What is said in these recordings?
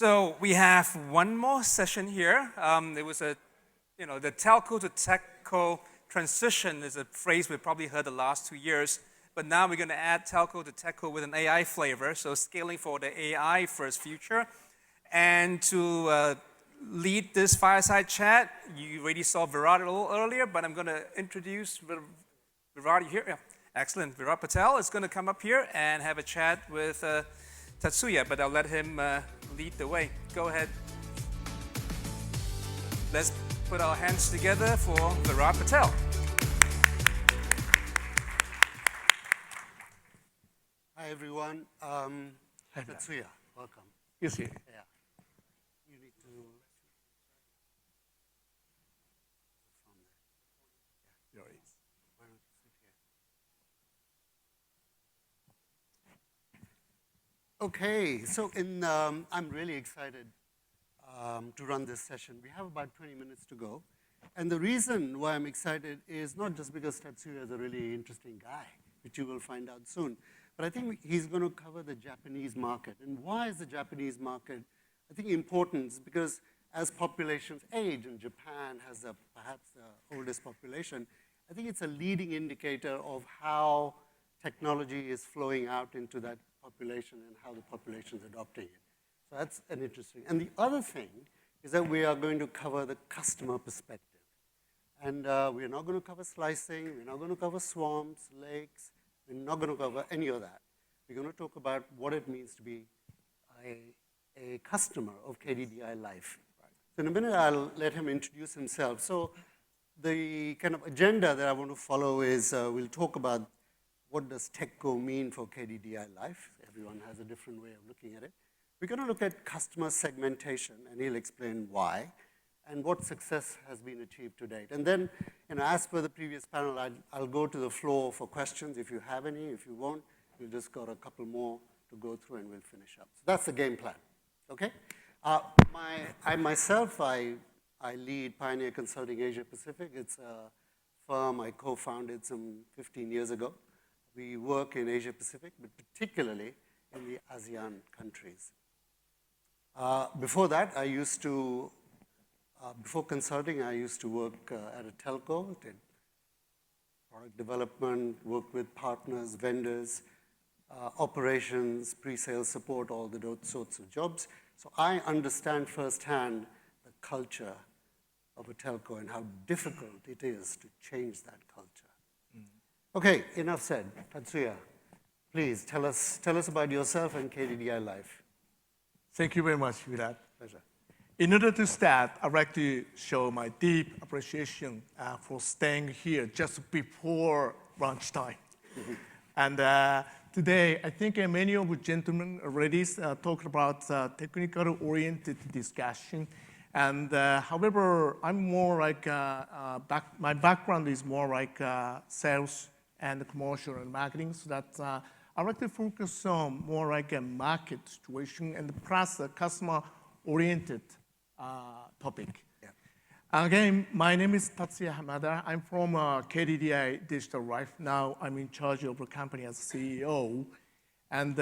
So we have one more session here. It was the telco-to-techco transition is a phrase we've probably heard the last 2 years, but now we're going to add telco-to-techco with an AI flavor, so scaling for the AI first future. And to lead this fireside chat, you already saw Virat a little earlier, but I'm going to introduce Virat here. Yeah, excellent. Virat Patel is going to come up here and have a chat with Tatsuya, but I'll let him lead the way. Go ahead. Let's put our hands together for Virat Patel. Hi, everyone. Hi, Tatsuya, welcome. You see. Yeah. You need to... There it is. Why don't you sit here? Okay, so I'm really excited to run this session. We have about 20 minutes to go. And the reason why I'm excited is not just because Tatsuya is a really interesting guy, which you will find out soon, but I think he's going to cover the Japanese market. And why is the Japanese market, I think, important? Because as populations age, and Japan has perhaps the oldest population, I think it's a leading indicator of how technology is flowing out into that population and how the population is adopting it. So that's an interesting. And the other thing is that we are going to cover the customer perspective. And we're not going to cover slicing, we're not going to cover swamps, lakes, we're not going to cover any of that. We're going to talk about what it means to be a customer of KDDI Life. Right. So in a minute, I'll let him introduce himself. So the kind of agenda that I want to follow is we'll talk about what does Techco mean for KDDI Life. Everyone has a different way of looking at it. We're going to look at customer segmentation, and he'll explain why, and what success has been achieved to date. And then, as per the previous panel, I'll go to the floor for questions if you have any. If you won't, we'll just got a couple more to go through and we'll finish up. So that's the game plan, okay? I myself lead Pioneer Consulting Asia Pacific. It's a firm I co-founded some 15 years ago. We work in Asia Pacific, but particularly in the ASEAN countries. Before that, before consulting, I used to work at a telco, did product development, worked with partners, vendors, operations, pre-sales support, all those sorts of jobs. So I understand firsthand the culture of a telco and how difficult it is to change that culture. Okay, enough said. Tatsuya, please tell us about yourself and KDDI Life. Thank you very much, Virat. Pleasure. In order to start, I'd like to show my deep appreciation for staying here just before lunchtime. And today, I think many of you gentlemen already talked about technical-oriented discussion. And however, I'm more like, my background is more like sales and commercial and marketing, so that I'd like to focus on more like a market situation and plus a customer-oriented topic. Yeah. Again, my name is Tatsuya Hamada. I'm from KDDI Digital Life. Now I'm in charge of the company as CEO. And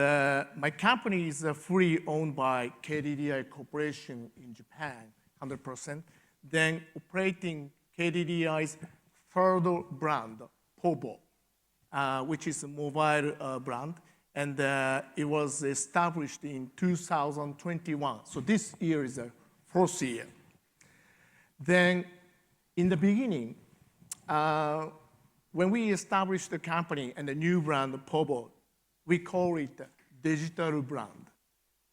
my company is fully owned by KDDI Corporation in Japan, 100%. Then operating KDDI's third brand, Povo, which is a mobile brand. And it was established in 2021. So this year is the fourth year. Then in the beginning, when we established the company and the new brand, Povo, we call it digital brand.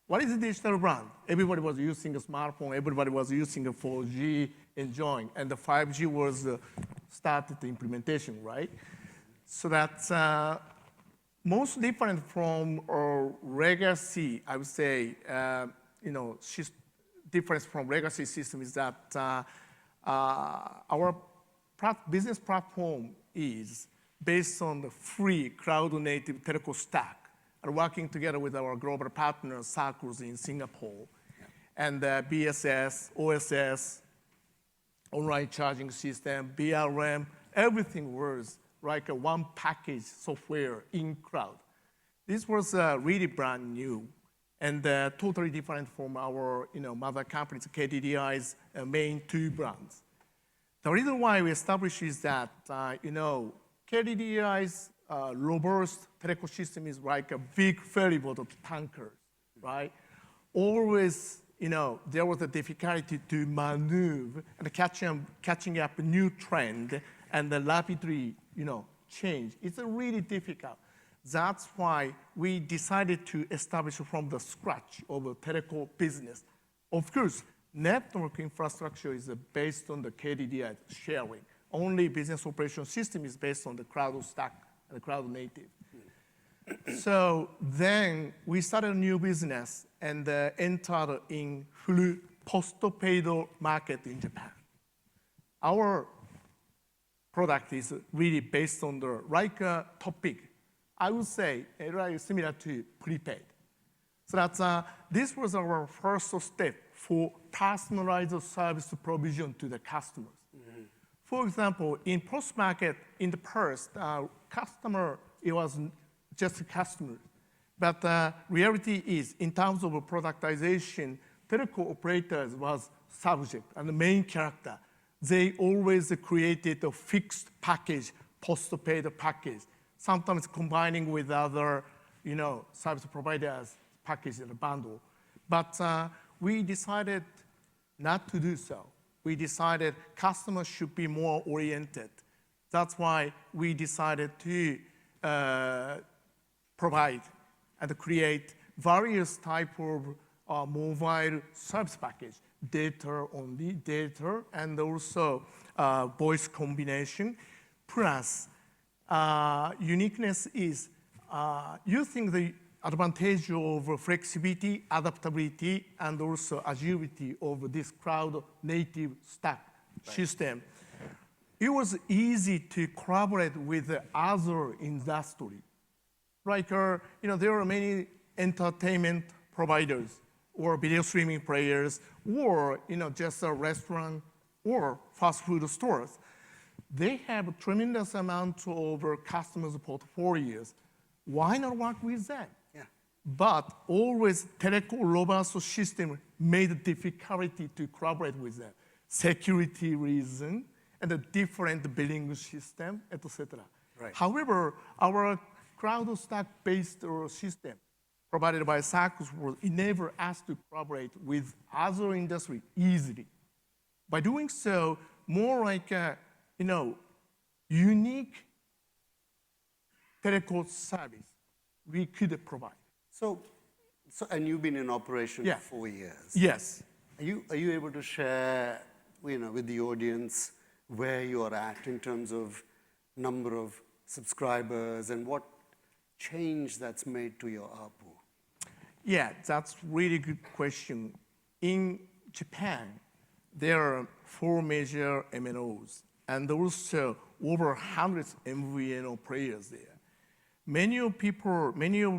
What is a digital brand? Everybody was using a smartphone, everybody was using a 4G, enjoying, and the 5G was started the implementation, right? So that's most different from our legacy, I would say, difference from legacy system is that our business platform is based on the free cloud-native telco stack, and working together with our global partners, circles in Singapore, and BSS, OSS, online charging system, BRM, everything was like a one package software in cloud. This was really brand new. and totally different from our mother companies, KDDI's main two brands. The reason why we established is that KDDI's robust telecom system is like a big ferry boat of tankers, right? Always, there was a difficulty to maneuver and catching up a new trend and then rapidly, change. It's really difficult. That's why we decided to establish from the scratch of a telecom business. Of course, network infrastructure is based on the KDDI sharing. Only business operation system is based on the cloud stack and the cloud native. So then we started a new business and entered in full postpaid market in Japan. Our product is really based on the topic. I would say very similar to prepaid. So that's, this was our first step for personalized service provision to the customers. Mm-hmm. For example, in post-market, in the past, customer, it was just a customer. But reality is, in terms of productization, telco operators was subject and the main character. They always created a fixed package, postpaid package, sometimes combining with other, service providers package in a bundle. But we decided not to do so. We decided customers should be more oriented. That's why we decided to provide and create various type of mobile service package, data only, data, and also voice combination. Plus, uniqueness is using the advantage of flexibility, adaptability, and also agility of this cloud-native stack system. It was easy to collaborate with the other industry. Like, there are many entertainment providers or video streaming players or, just a restaurant or fast food stores. They have a tremendous amount of customers' portfolios. Why not work with them? Yeah. But always telecom robust system made it difficulty to collaborate with them. Security reason and a different billing system, etc. Right. However, our cloud stack-based system provided by SACS will enable us to collaborate with other industry easily. By doing so, more like a, unique telecom service we could provide. So, and you've been in operation for 4 years. Yes. Are you able to share, with the audience where you are at in terms of number of subscribers and what change that's made to your ARPU? Yeah, that's really good question. In Japan, there are 4 major MNOs and also over 100 MVNO players there. Many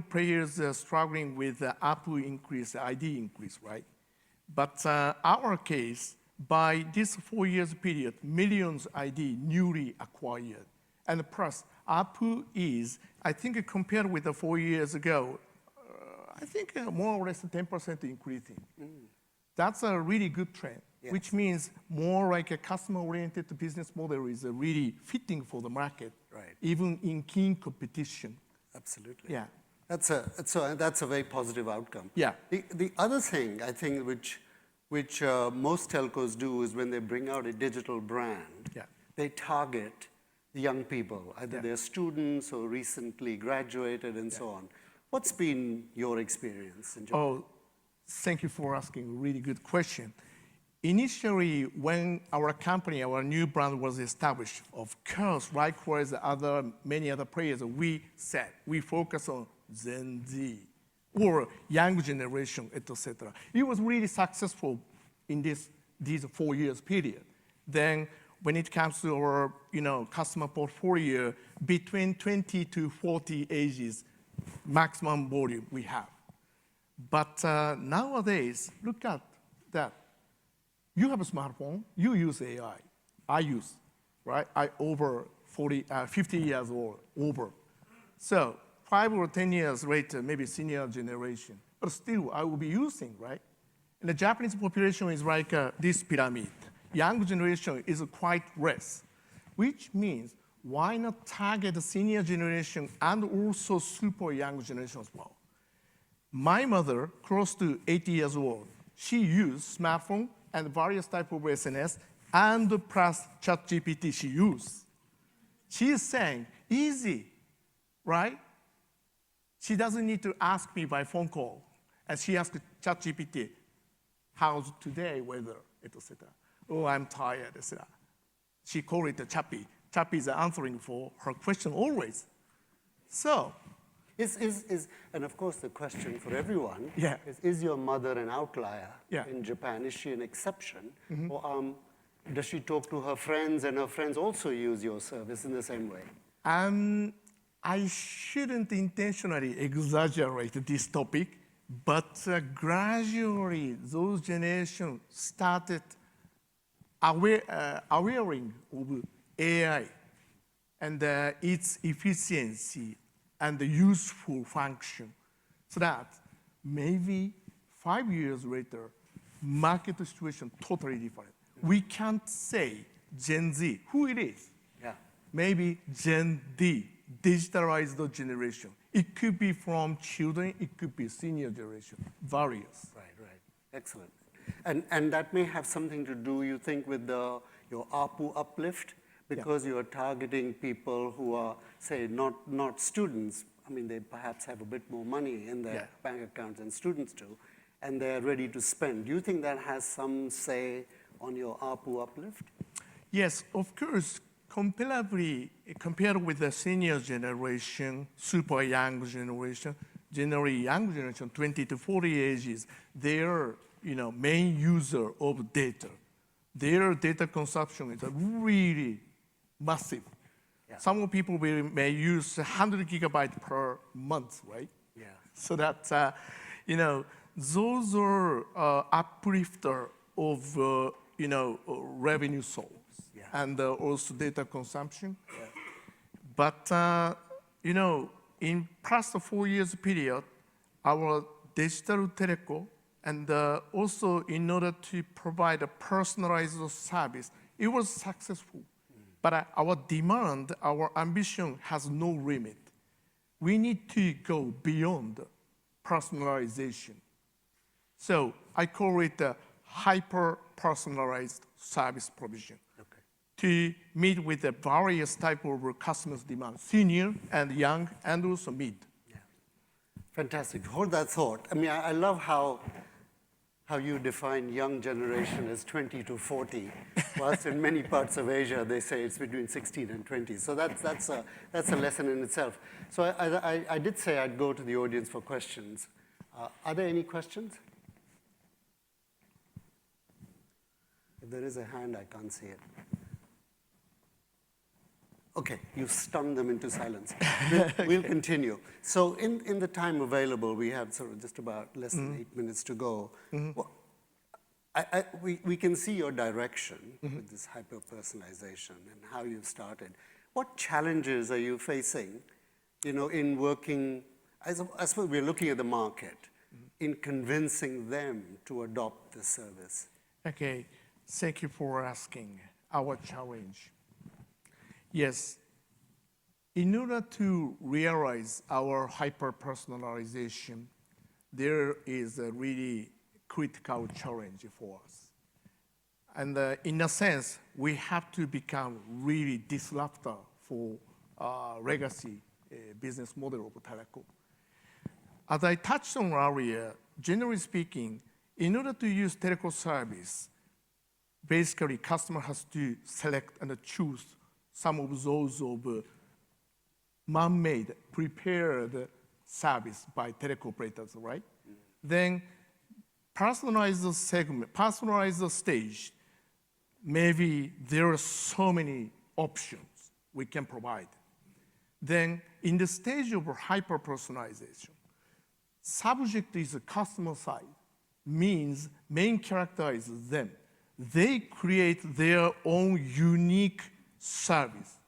players are struggling with the ARPU increase, ID increase, right? But our case, by this 4 years period, millions ID newly acquired. And plus, ARPU is, I think compared with the 4 years ago, I think more or less 10% increasing. Mm. That's a really good trend, yes. Which means more like a customer-oriented business model is really fitting for the market, right. Even in keen competition. Absolutely. Yeah. That's a very positive outcome. Yeah. The other thing, I think, which most telcos do is when they bring out a digital brand, yeah. They target the young people, either they're students or recently graduated and so on. What's been your experience in Japan? Oh, thank you for asking a really good question. Initially, when our company, our new brand was established, of course, likewise many other players, we said we focus on Gen Z or young generation, etc. It was really successful in these 4 years period. Then when it comes to our customer portfolio, between 20 to 40 ages, maximum volume we have. But nowadays, look at that. You have a smartphone, you use AI. I use, right? I over 50 years old, over. So 5 or 10 years later, maybe senior generation, but still I will be using, right? And the Japanese population is like this pyramid. Young generation is quite less, which means why not target the senior generation and also super young generation as well? My mother, close to 80 years old, she used smartphone and various type of SNS and plus ChatGPT she used. She is saying, easy, right? She doesn't need to ask me by phone call. And she asked ChatGPT, how's today weather, etc. Oh, I'm tired, etc. She called it Chappy. Chappy is answering for her question always. So, and of course the question for everyone Yeah. is your mother an outlier Yeah. in Japan? Is she an exception? Or does she talk to her friends and her friends also use your service in the same way? I shouldn't intentionally exaggerate this topic, but gradually those generations started awareing of AI and its efficiency and the useful function, so that maybe 5 years later, market situation totally different. We can't say Gen Z, who it is. Yeah. Maybe Gen D, digitalized generation. It could be from children, it could be senior generation, various. Right. Excellent. And that may have something to do, you think, with your ARPU uplift? Because you are targeting people who are, say, not students. I mean, they perhaps have a bit more money in their bank accounts than students do, and they're ready to spend. Do you think that has some say on your ARPU uplift? Yes, of course. Compared with the senior generation, super young generation, generally young generation, 20 to 40 ages, they're main user of data. Their data consumption is really massive. Yeah. Some people may use 100 gigabytes per month, right? Yeah. So that, those are uplifter of, revenue source and also data consumption. Yeah. But, in past 4 years period, our digital telco and also in order to provide a personalized service, it was successful. But our demand, our ambition has no limit. We need to go beyond personalization. So I call it a hyper-personalized service provision to meet with the various type of customers' demand, senior and young and also mid. Yeah. Fantastic. Hold that thought. I mean, I love how you define young generation as 20 to 40, whilst in many parts of Asia they say it's between 16 and 20. So that's a lesson in itself. So I did say I'd go to the audience for questions. Are there any questions? If there is a hand, I can't see it. Okay, you've stunned them into silence. We'll continue. So in the time available, we have sort of just about less than 8 minutes to go. Well, we can see your direction with this hyper-personalization and how you've started. What challenges are you facing, in working, I suppose we're looking at the market, in convincing them to adopt this service? Okay, thank you for asking our challenge. Yes, in order to realize our hyper-personalization, there is a really critical challenge for us. And in a sense, we have to become really disruptor for legacy business model of telco. As I touched on earlier, generally speaking, in order to use telco service, basically customer has to select and choose some of those of man-made, prepared service by telco operators, right? Then personalized segment, personalized stage, maybe there are so many options we can provide. Then in the stage of hyper-personalization, subject is the customer side, means main character is them. They create their own unique service,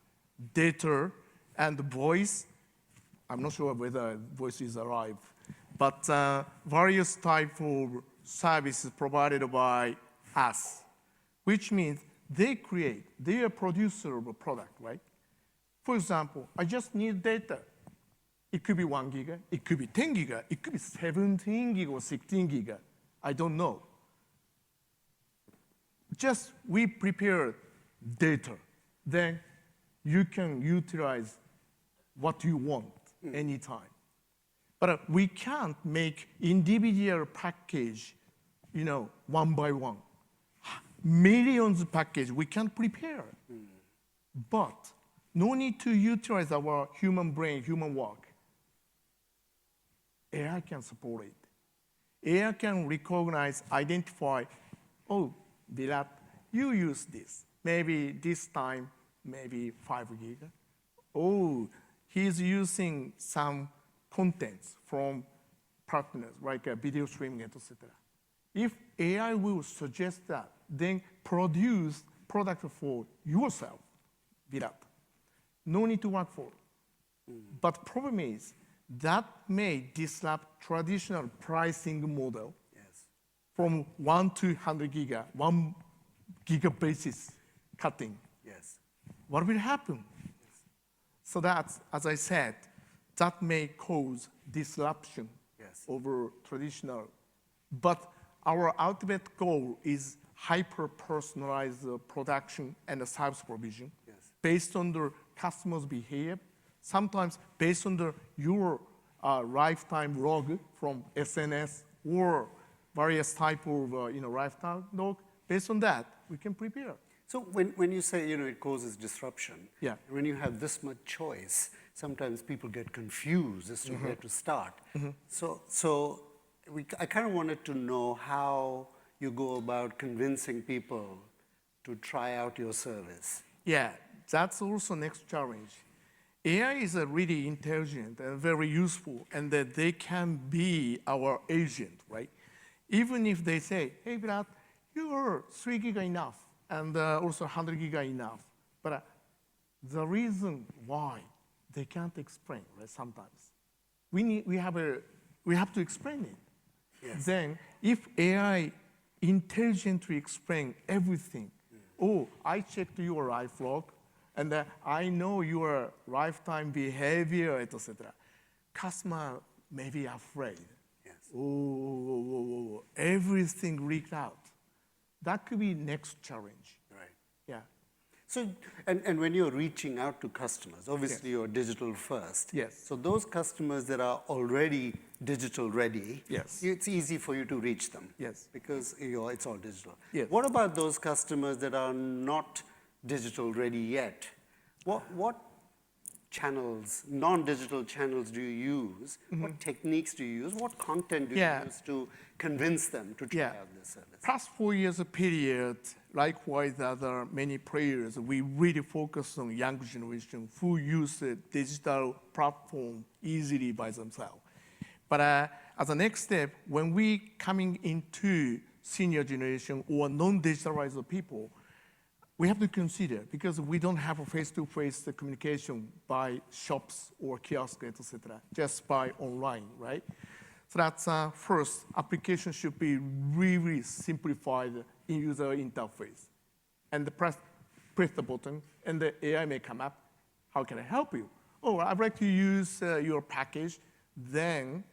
data and voice. I'm not sure whether voice is alive. but various type of services provided by us, which means they are a producer of a product, right? For example, I just need data. It could be 1 giga, it could be 10 giga, it could be 17 giga or 16 giga. I don't know. Just we prepare data, then you can utilize what you want anytime. But we can't make individual package, one by one. Millions of package we can't prepare. But no need to utilize our human brain, human work. AI can support it. AI can recognize, identify, oh, Virat, you use this. Maybe this time, maybe 5 giga. Oh, he's using some contents from partners, like video streaming, etc. If AI will suggest that, then produce product for yourself, Virat. No need to work for. But problem is, that may disrupt traditional pricing model from 1 to 100 giga, 1 giga basis cutting. Yes. What will happen? So that's, as I said, that may cause disruption over traditional. But our ultimate goal is hyper-personalized production and service provision based on the customer's behavior, sometimes based on your lifetime log from SNS or various type of lifetime log. Based on that, we can prepare. So when you say it causes disruption, Yeah. when you have this much choice, sometimes people get confused as to where to start. So I kind of wanted to know how you go about convincing people to try out your service. Yeah, that's also next challenge. AI is really intelligent and very useful, and that they can be our agent, right? Even if they say, hey, Virat, you're 3 giga enough, and also 100 giga enough. But the reason why they can't explain, right, sometimes. We have to explain it. Yes. Then, if AI intelligently explain everything, oh, I checked your life log, and I know your lifetime behavior, etc. Customer may be afraid. Yes. Oh, everything leaked out. That could be next challenge. Right. Yeah. So, and when you're reaching out to customers, obviously you're digital first. Yes. So those customers that are already digital ready, Yes. it's easy for you to reach them. Yes. Because it's all digital. Yes. What about those customers that are not digital ready yet? What channels, non-digital channels do you use? What techniques do you use? What content do you use to convince them to try out this service? Past 4 years period, likewise other many players, we really focus on young generation who use a digital platform easily by themselves. But as a next step, when we coming into senior generation or non-digitalized people, we have to consider, because we don't have a face-to-face communication by shops or kiosks, etc., just by online, right? So that's first, application should be really simplified in user interface. And press the button, and the AI may come up. How can I help you? Oh, I'd like to use your package. Then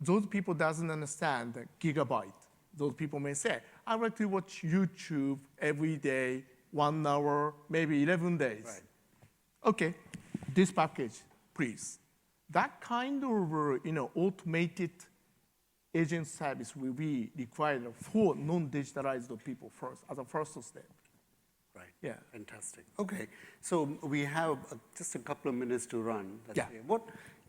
those people doesn't understand the gigabyte. Those people may say, I'd like to watch YouTube every day, 1 hour, maybe 11 days. Right. Okay, this package, please. That kind of automated agent service will be required for non-digitalized people first, as a first step. Right. Yeah. Fantastic. Okay. So we have just a couple of minutes to run. Yeah.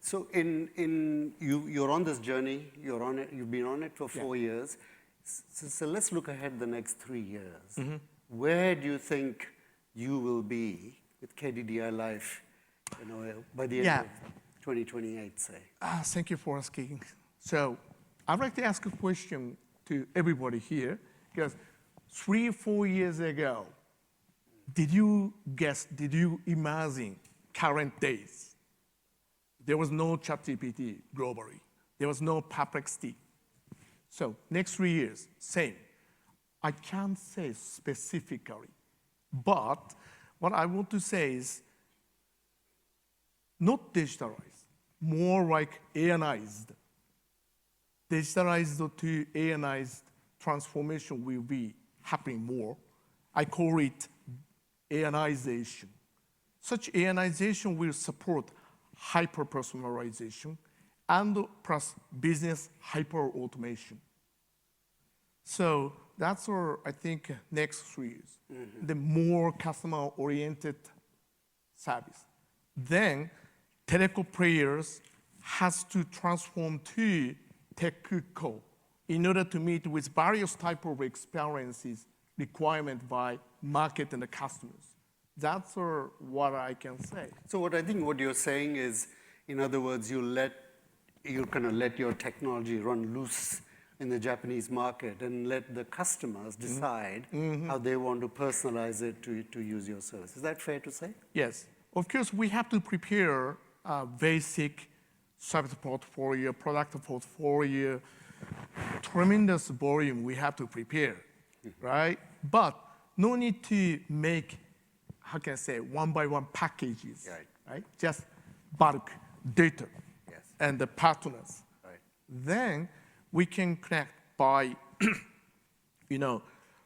So you're on this journey. You're on it. You've been on it for 4 years. So let's look ahead the next 3 years. Where do you think you will be with KDDI Life, by the end of 2028, say? Thank you for asking. So I'd like to ask a question to everybody here, because 3 or 4 years ago, did you imagine current days? There was no ChatGPT globally. There was no perplexity. So next 3 years, same. I can't say specifically, but what I want to say is not digitalized, more like ANized. Digitalized to ANized transformation will be happening more. I call it ANization. Such ANization will support hyper-personalization and plus business hyper-automation. So that's our, I think, next 3 years. The more customer-oriented service. Then telco players has to transform to Techco in order to meet with various type of experiences requirement by market and the customers. That's what I can say. So what I think what you're saying is, in other words, you kind of let your technology run loose in the Japanese market and let the customers decide how they want to personalize it to use your service. Is that fair to say? Yes. Of course, we have to prepare a basic service portfolio, product portfolio, tremendous volume we have to prepare, right? But no need to make, how can I say, one by one packages, right? Just bulk data and the partners. Right. Then we can connect by,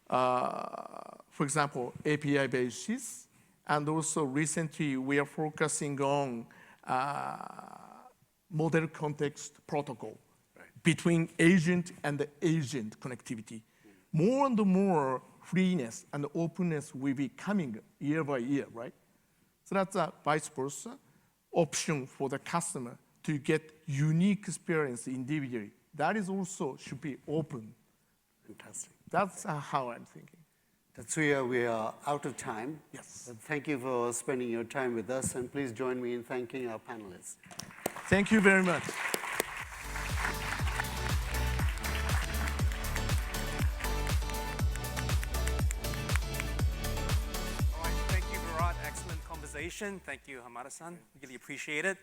for example, API basis, and also recently we are focusing on model context protocol between agent and the agent connectivity. More and more freeness and openness will be coming year by year, right? So that's a vice versa option for the customer to get unique experience individually. That is also should be open. Fantastic. That's how I'm thinking. Tatsuya, we are out of time. Yes. But thank you for spending your time with us, and please join me in thanking our panelists. Thank you very much. All right, thank you, Virat. Excellent conversation. Thank you, Hamada-san. Really appreciate it.